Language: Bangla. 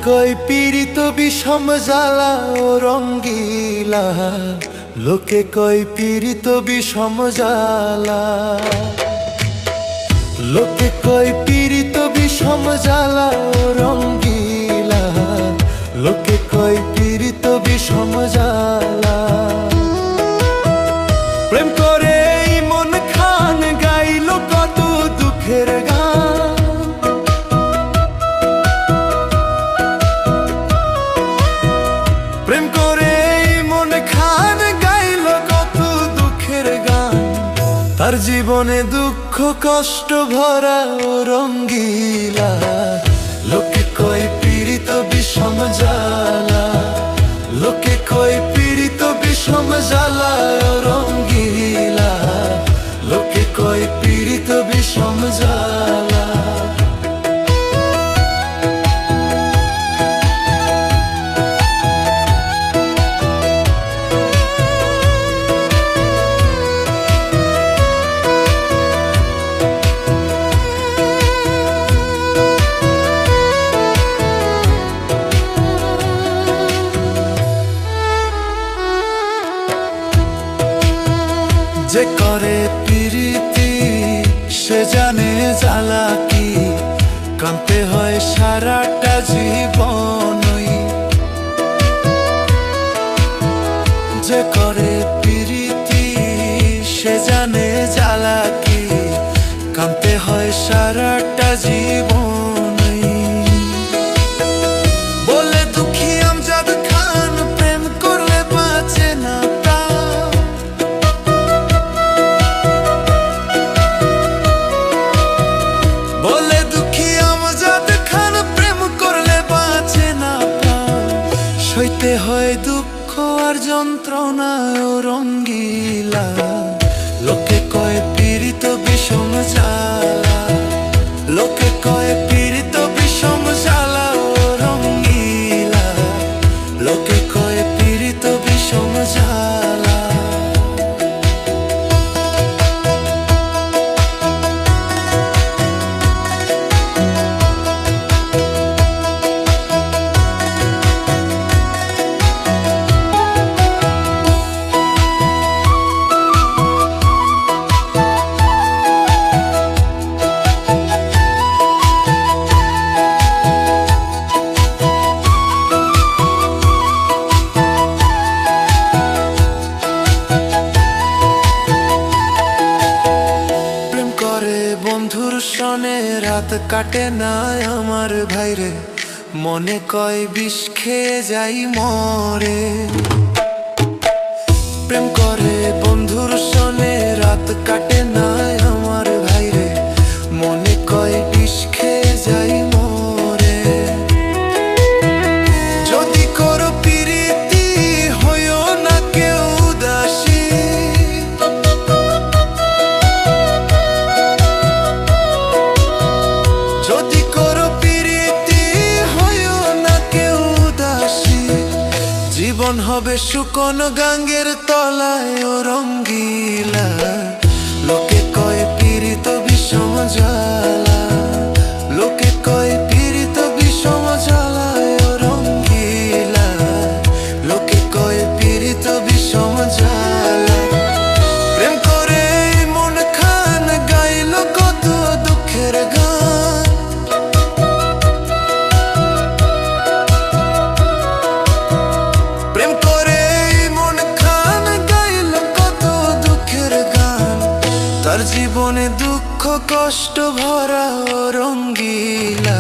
কয় পীড়িত বিষম জ্বালা ও রঙ্গিলা, লোকে কয় পীড়িত বিষম জ্বালা, লোকে কয় পীড়িত বিষম জ্বালা ও রঙ্গিলা, লোকে কয় পীড়িত বিষম জ্বালা। প্রেম করে মন খান গাইল কত দুঃখের গান, প্রেম করে মন খান গাইল কত দুঃখের গান। তার জীবনে দুঃখ কষ্ট ভরা ও রঙ্গিলা, লোকে কয় পীড়িত বিষম জ্বালা, লোকে কয় পীড়িত বিষম জ্বালা ও রঙ্গিলা, লোকে কয় পীড়িত বিষম জ্বালা। যে করে প্রীতি সে জানে জ্বালা কি, কাঁদতে হয় সারাটা জীবনই। যে করে প্রীতি সে জানে জ্বালা কি, কাঁদতে হয় সারাটা জীবনই। বলে দুঃখী আমজাদ খান প্রেম করলে বাঁচে না প্রাণ, বলে দুঃখী আমজাদ খান প্রেম করলে বাঁচে না প্রাণ। সইতে হয় দুঃখ আর যন্ত্রণা ও রঙ্গিলা, লোকে কয় পীড়িত বিষম জ্বালা, লোকে কয় পীড়িত বিষম জ্বালা ও রঙ্গিলা, লোকে কয় পীড়িত বিষম জ্বালা। বন্ধুর সনে রাত কাটে না আমার ভাইরে, মনে কয় বিষ খেয়ে যাই মরে। প্রেম করে বন্ধুর সনে রাত কাটে না আমার ভাইরে, মনে কয় বিষ খেয়ে যাই মরে। যদি করো প্রীতি হইও না কেউ উদাসী, যদি করো প্রীতি হইও না কেউ উদাসী। জীবন হবে শুকনো গাঙ্গের তলায় ও রঙ্গিলা, লোকে কয় পীড়িত বিষম জ্বালা, লোকে কয় পীড়িত বিষম জ্বালা ও রঙ্গিলা, লোকে কয় পীড়িত বিষম জ্বালা। প্রেম করে মন খান গাইল কত দুঃখের গান, প্রেম করে মন খান গাইল কত দুঃখের গান। তার জীবনে দুঃখ কষ্ট ভরা ও রঙ্গিলা,